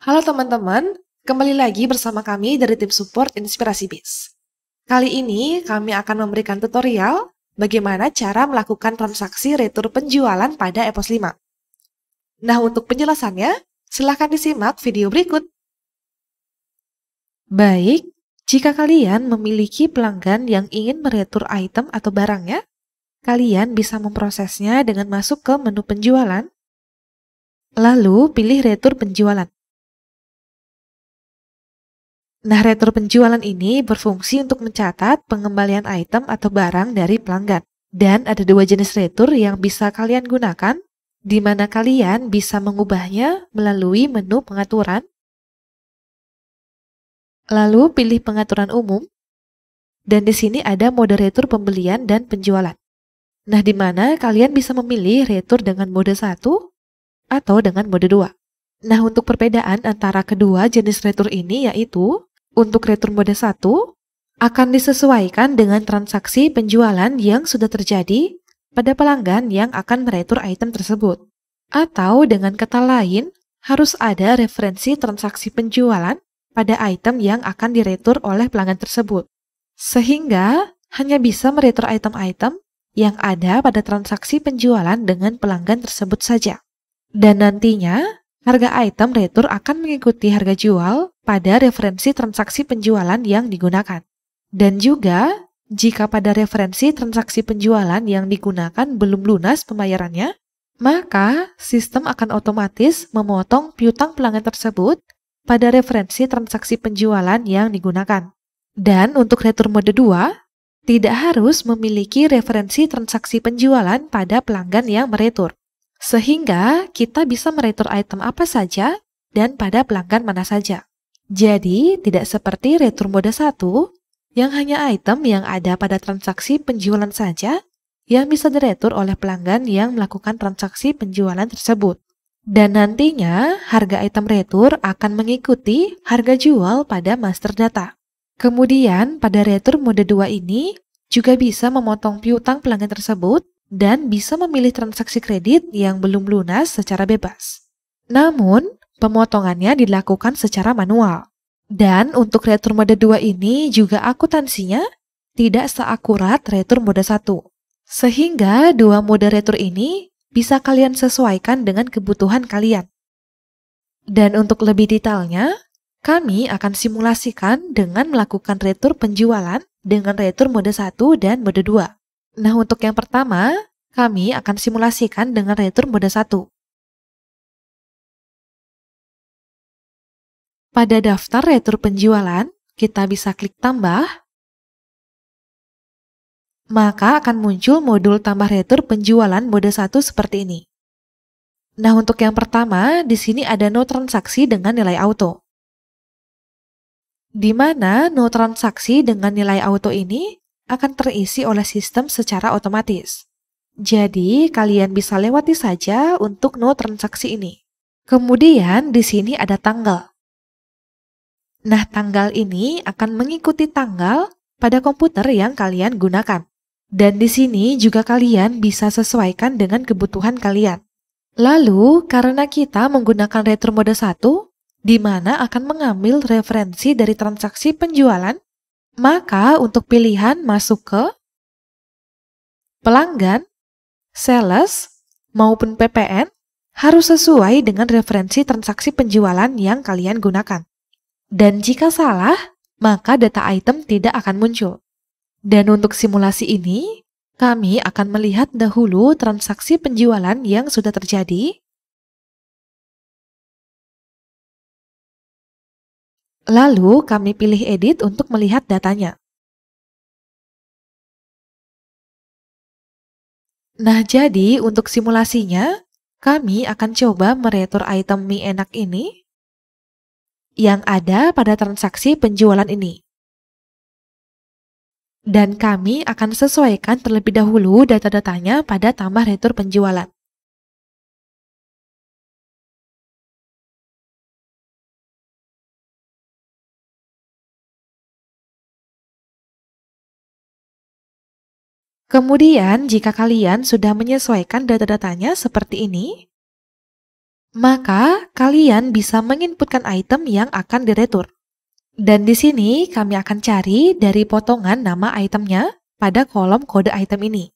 Halo teman-teman, kembali lagi bersama kami dari tim support Inspirasi Biz. Kali ini kami akan memberikan tutorial bagaimana cara melakukan transaksi retur penjualan pada EPOS 5. Nah, untuk penjelasannya, silahkan disimak video berikut. Baik, jika kalian memiliki pelanggan yang ingin meretur item atau barangnya, kalian bisa memprosesnya dengan masuk ke menu penjualan, lalu pilih retur penjualan. Nah, retur penjualan ini berfungsi untuk mencatat pengembalian item atau barang dari pelanggan. Dan ada dua jenis retur yang bisa kalian gunakan, di mana kalian bisa mengubahnya melalui menu pengaturan, lalu pilih pengaturan umum, dan di sini ada mode retur pembelian dan penjualan. Nah, di mana kalian bisa memilih retur dengan mode 1 atau dengan mode 2. Nah, untuk perbedaan antara kedua jenis retur ini yaitu, untuk retur mode 1, akan disesuaikan dengan transaksi penjualan yang sudah terjadi pada pelanggan yang akan meretur item tersebut. Atau dengan kata lain, harus ada referensi transaksi penjualan pada item yang akan diretur oleh pelanggan tersebut. Sehingga hanya bisa meretur item-item yang ada pada transaksi penjualan dengan pelanggan tersebut saja. Dan nantinya, harga item retur akan mengikuti harga jual pada referensi transaksi penjualan yang digunakan. Dan juga, jika pada referensi transaksi penjualan yang digunakan belum lunas pembayarannya, maka sistem akan otomatis memotong piutang pelanggan tersebut pada referensi transaksi penjualan yang digunakan. Dan untuk retur mode 2, tidak harus memiliki referensi transaksi penjualan pada pelanggan yang meretur. Sehingga kita bisa meretur item apa saja dan pada pelanggan mana saja. Jadi, tidak seperti retur mode 1 yang hanya item yang ada pada transaksi penjualan saja yang bisa diretur oleh pelanggan yang melakukan transaksi penjualan tersebut. Dan nantinya, harga item retur akan mengikuti harga jual pada master data. Kemudian, pada retur mode 2 ini juga bisa memotong piutang pelanggan tersebut dan bisa memilih transaksi kredit yang belum lunas secara bebas. Namun, pemotongannya dilakukan secara manual. Dan untuk retur mode 2 ini juga akuntansinya tidak seakurat retur mode 1. Sehingga dua mode retur ini bisa kalian sesuaikan dengan kebutuhan kalian. Dan untuk lebih detailnya, kami akan simulasikan dengan melakukan retur penjualan dengan retur mode 1 dan mode 2. Nah, untuk yang pertama, kami akan simulasikan dengan retur mode 1. Pada daftar retur penjualan, kita bisa klik tambah, maka akan muncul modul tambah retur penjualan mode 1 seperti ini. Nah, untuk yang pertama, di sini ada no transaksi dengan nilai auto. Di mana no transaksi dengan nilai auto ini akan terisi oleh sistem secara otomatis. Jadi, kalian bisa lewati saja untuk no transaksi ini. Kemudian, di sini ada tanggal. Nah, tanggal ini akan mengikuti tanggal pada komputer yang kalian gunakan. Dan di sini juga kalian bisa sesuaikan dengan kebutuhan kalian. Lalu, karena kita menggunakan retur mode 1, di mana akan mengambil referensi dari transaksi penjualan, maka untuk pilihan masuk ke pelanggan, sales, maupun PPN harus sesuai dengan referensi transaksi penjualan yang kalian gunakan. Dan jika salah, maka data item tidak akan muncul. Dan untuk simulasi ini, kami akan melihat dahulu transaksi penjualan yang sudah terjadi, lalu kami pilih edit untuk melihat datanya. Nah, jadi untuk simulasinya, kami akan coba meretur item mie enak ini yang ada pada transaksi penjualan ini. Dan kami akan sesuaikan terlebih dahulu data-datanya pada tambah retur penjualan. Kemudian, jika kalian sudah menyesuaikan data-datanya seperti ini, maka kalian bisa menginputkan item yang akan diretur. Dan di sini kami akan cari dari potongan nama itemnya pada kolom kode item ini.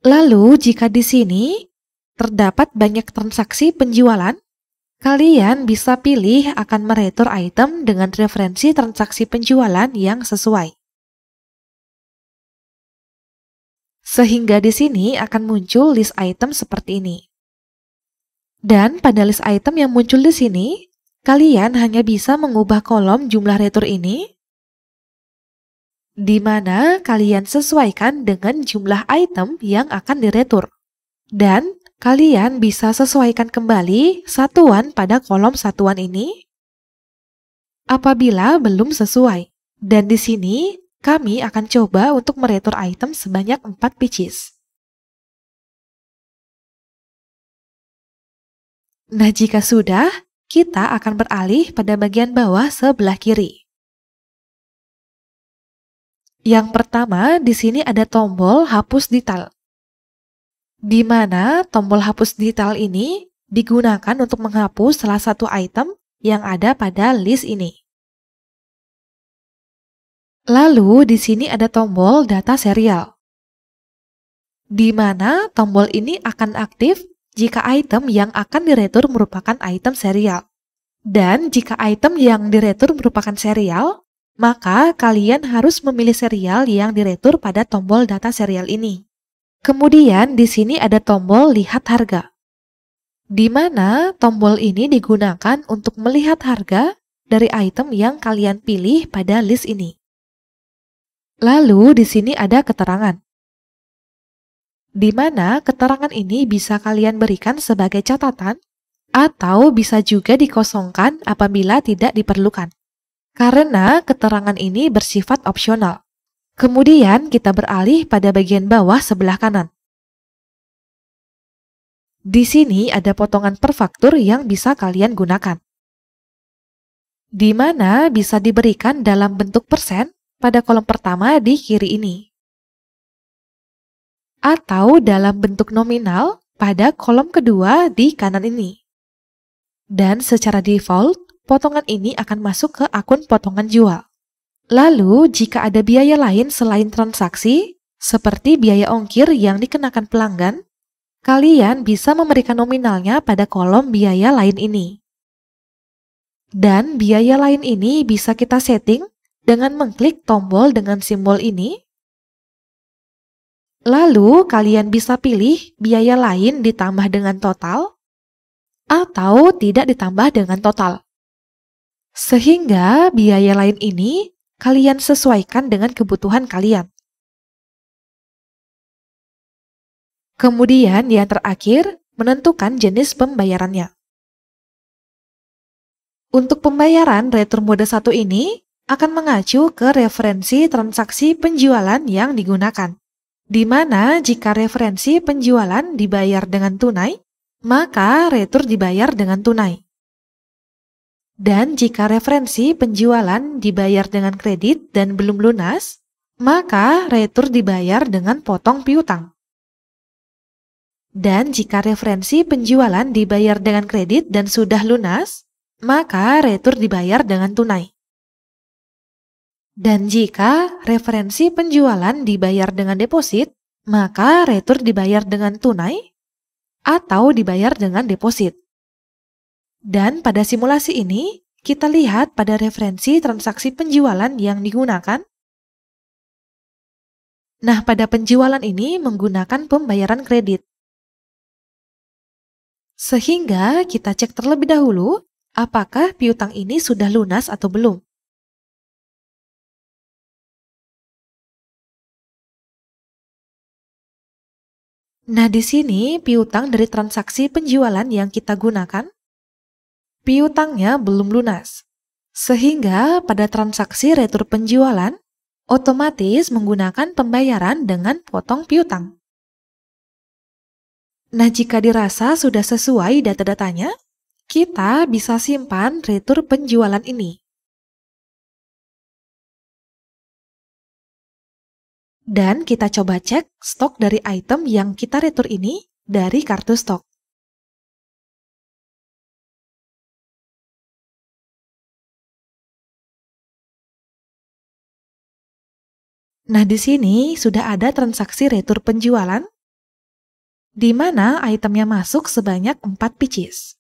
Lalu jika di sini terdapat banyak transaksi penjualan, kalian bisa pilih akan meretur item dengan referensi transaksi penjualan yang sesuai. Sehingga di sini akan muncul list item seperti ini. Dan pada list item yang muncul di sini, kalian hanya bisa mengubah kolom jumlah retur ini, di mana kalian sesuaikan dengan jumlah item yang akan diretur. Dan kalian bisa sesuaikan kembali satuan pada kolom satuan ini apabila belum sesuai. Dan di sini kami akan coba untuk meretur item sebanyak 4 pieces. Nah, jika sudah, kita akan beralih pada bagian bawah sebelah kiri. Yang pertama, di sini ada tombol hapus detail, di mana tombol hapus detail ini digunakan untuk menghapus salah satu item yang ada pada list ini. Lalu di sini ada tombol data serial, di mana tombol ini akan aktif jika item yang akan diretur merupakan item serial. Dan jika item yang diretur merupakan serial, maka kalian harus memilih serial yang diretur pada tombol data serial ini. Kemudian di sini ada tombol lihat harga, di mana tombol ini digunakan untuk melihat harga dari item yang kalian pilih pada list ini. Lalu di sini ada keterangan, di mana keterangan ini bisa kalian berikan sebagai catatan atau bisa juga dikosongkan apabila tidak diperlukan, karena keterangan ini bersifat opsional. Kemudian kita beralih pada bagian bawah sebelah kanan. Di sini ada potongan per faktur yang bisa kalian gunakan, di mana bisa diberikan dalam bentuk persen pada kolom pertama di kiri ini, atau dalam bentuk nominal pada kolom kedua di kanan ini. Dan secara default, potongan ini akan masuk ke akun potongan jual. Lalu, jika ada biaya lain selain transaksi, seperti biaya ongkir yang dikenakan pelanggan, kalian bisa memberikan nominalnya pada kolom biaya lain ini. Dan biaya lain ini bisa kita setting dengan mengklik tombol dengan simbol ini. Lalu, kalian bisa pilih biaya lain ditambah dengan total atau tidak ditambah dengan total. Sehingga biaya lain ini kalian sesuaikan dengan kebutuhan kalian. Kemudian yang terakhir, menentukan jenis pembayarannya. Untuk pembayaran retur mode 1 ini akan mengacu ke referensi transaksi penjualan yang digunakan, di mana jika referensi penjualan dibayar dengan tunai, maka retur dibayar dengan tunai. Dan jika referensi penjualan dibayar dengan kredit dan belum lunas, maka retur dibayar dengan potong piutang. Dan jika referensi penjualan dibayar dengan kredit dan sudah lunas, maka retur dibayar dengan tunai. Dan jika referensi penjualan dibayar dengan deposit, maka retur dibayar dengan tunai atau dibayar dengan deposit. Dan pada simulasi ini, kita lihat pada referensi transaksi penjualan yang digunakan. Nah, pada penjualan ini menggunakan pembayaran kredit. Sehingga kita cek terlebih dahulu apakah piutang ini sudah lunas atau belum. Nah, di sini piutang dari transaksi penjualan yang kita gunakan, piutangnya belum lunas. Sehingga pada transaksi retur penjualan, otomatis menggunakan pembayaran dengan potong piutang. Nah, jika dirasa sudah sesuai data-datanya, kita bisa simpan retur penjualan ini. Dan kita coba cek stok dari item yang kita retur ini dari kartu stok. Nah, di sini sudah ada transaksi retur penjualan, di mana itemnya masuk sebanyak 4 pieces.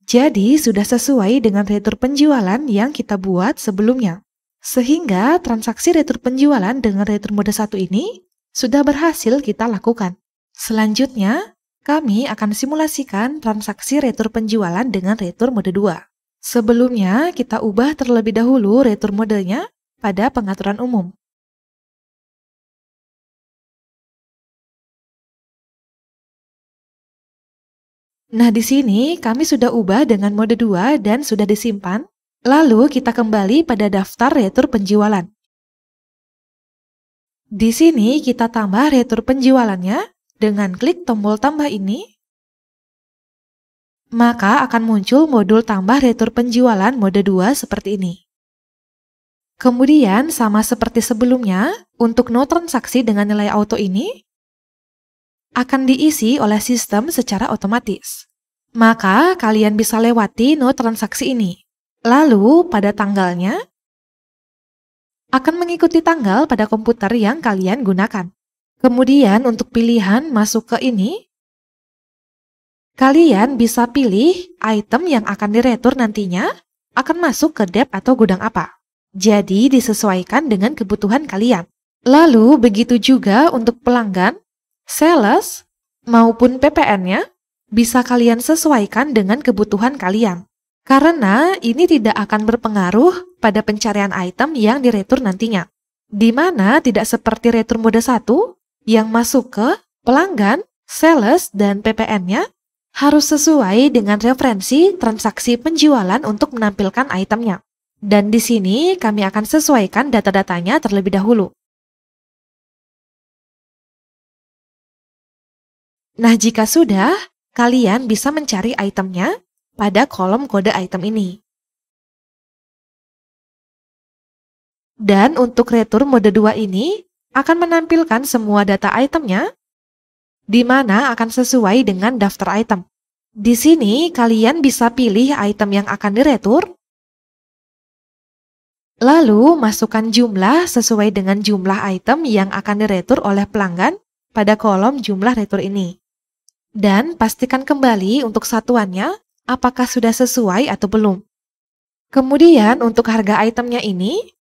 Jadi, sudah sesuai dengan retur penjualan yang kita buat sebelumnya. Sehingga transaksi retur penjualan dengan retur mode 1 ini sudah berhasil kita lakukan. Selanjutnya, kami akan simulasikan transaksi retur penjualan dengan retur mode 2. Sebelumnya, kita ubah terlebih dahulu retur modenya pada pengaturan umum. Nah, di sini kami sudah ubah dengan mode 2 dan sudah disimpan. Lalu kita kembali pada daftar retur penjualan. Di sini kita tambah retur penjualannya dengan klik tombol tambah ini. Maka akan muncul modul tambah retur penjualan mode 2 seperti ini. Kemudian sama seperti sebelumnya, untuk no transaksi dengan nilai auto ini akan diisi oleh sistem secara otomatis. Maka kalian bisa lewati no transaksi ini. Lalu pada tanggalnya akan mengikuti tanggal pada komputer yang kalian gunakan. Kemudian untuk pilihan masuk ke ini, kalian bisa pilih item yang akan diretur nantinya akan masuk ke dep atau gudang apa. Jadi disesuaikan dengan kebutuhan kalian. Lalu begitu juga untuk pelanggan, sales, maupun PPN-nya bisa kalian sesuaikan dengan kebutuhan kalian. Karena ini tidak akan berpengaruh pada pencarian item yang diretur nantinya. Di mana tidak seperti retur mode 1 yang masuk ke pelanggan, sales, dan PPN-nya harus sesuai dengan referensi transaksi penjualan untuk menampilkan itemnya. Dan di sini kami akan sesuaikan data-datanya terlebih dahulu. Nah, jika sudah, kalian bisa mencari itemnya pada kolom kode item ini. Dan untuk retur mode 2 ini akan menampilkan semua data itemnya, di mana akan sesuai dengan daftar item. Di sini kalian bisa pilih item yang akan diretur, lalu masukkan jumlah sesuai dengan jumlah item yang akan diretur oleh pelanggan pada kolom jumlah retur ini. Dan pastikan kembali untuk satuannya apakah sudah sesuai atau belum. Kemudian untuk harga itemnya ini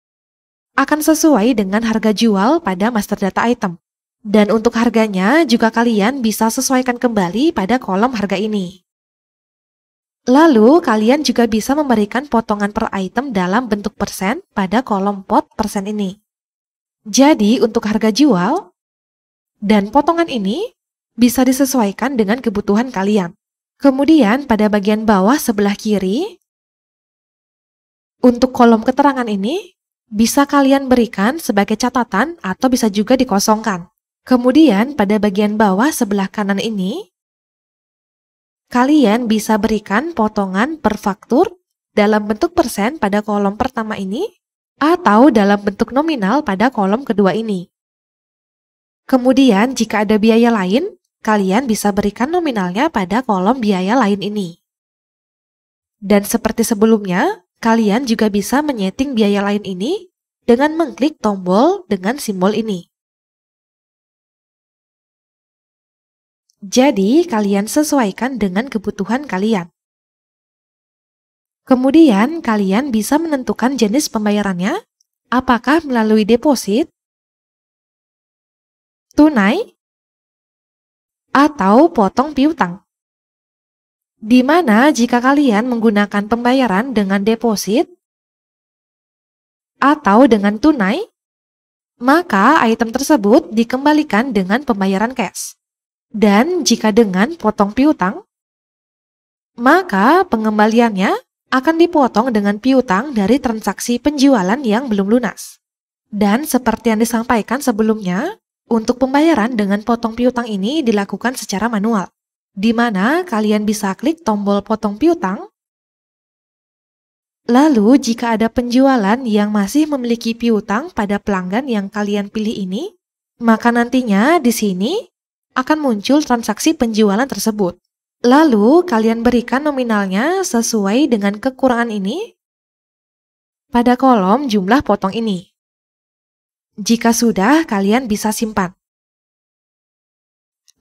akan sesuai dengan harga jual pada master data item. Dan untuk harganya juga kalian bisa sesuaikan kembali pada kolom harga ini. Lalu kalian juga bisa memberikan potongan per item dalam bentuk persen pada kolom pot persen ini. Jadi untuk harga jual dan potongan ini bisa disesuaikan dengan kebutuhan kalian. Kemudian pada bagian bawah sebelah kiri, untuk kolom keterangan ini bisa kalian berikan sebagai catatan atau bisa juga dikosongkan. Kemudian pada bagian bawah sebelah kanan ini, kalian bisa berikan potongan per faktur dalam bentuk persen pada kolom pertama ini atau dalam bentuk nominal pada kolom kedua ini. Kemudian jika ada biaya lain, kalian bisa berikan nominalnya pada kolom biaya lain ini. Dan seperti sebelumnya, kalian juga bisa menyeting biaya lain ini dengan mengklik tombol dengan simbol ini. Jadi, kalian sesuaikan dengan kebutuhan kalian. Kemudian, kalian bisa menentukan jenis pembayarannya, apakah melalui deposit, tunai, atau potong piutang. Di mana jika kalian menggunakan pembayaran dengan deposit atau dengan tunai, maka item tersebut dikembalikan dengan pembayaran cash. Dan jika dengan potong piutang, maka pengembaliannya akan dipotong dengan piutang dari transaksi penjualan yang belum lunas. Dan seperti yang disampaikan sebelumnya, untuk pembayaran dengan potong piutang ini dilakukan secara manual, di mana kalian bisa klik tombol potong piutang, Lalu, jika ada penjualan yang masih memiliki piutang pada pelanggan yang kalian pilih ini, maka nantinya di sini akan muncul transaksi penjualan tersebut. Lalu, kalian berikan nominalnya sesuai dengan kekurangan ini pada kolom jumlah potong ini. Jika sudah, kalian bisa simpan.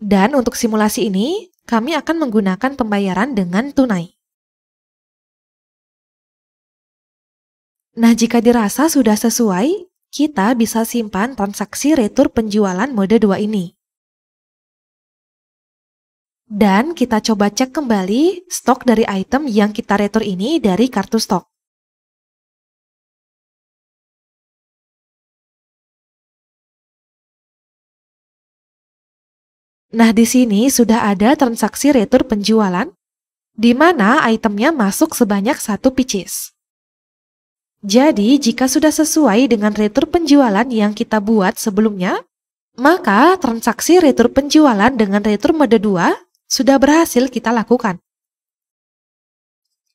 Dan untuk simulasi ini, kami akan menggunakan pembayaran dengan tunai. Nah, jika dirasa sudah sesuai, kita bisa simpan transaksi retur penjualan mode 2 ini. Dan kita coba cek kembali stok dari item yang kita retur ini dari kartu stok. Nah, di sini sudah ada transaksi retur penjualan, di mana itemnya masuk sebanyak 1 pieces. Jadi, jika sudah sesuai dengan retur penjualan yang kita buat sebelumnya, maka transaksi retur penjualan dengan retur mode 2 sudah berhasil kita lakukan.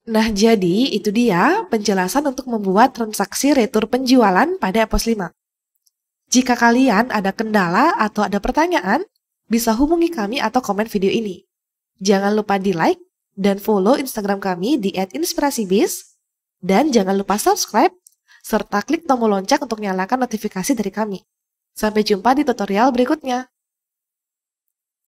Nah, jadi itu dia penjelasan untuk membuat transaksi retur penjualan pada EPOS 5. Jika kalian ada kendala atau ada pertanyaan, bisa hubungi kami atau komen video ini. Jangan lupa di like dan follow Instagram kami di @inspirasibiz. Dan jangan lupa subscribe, serta klik tombol lonceng untuk nyalakan notifikasi dari kami. Sampai jumpa di tutorial berikutnya.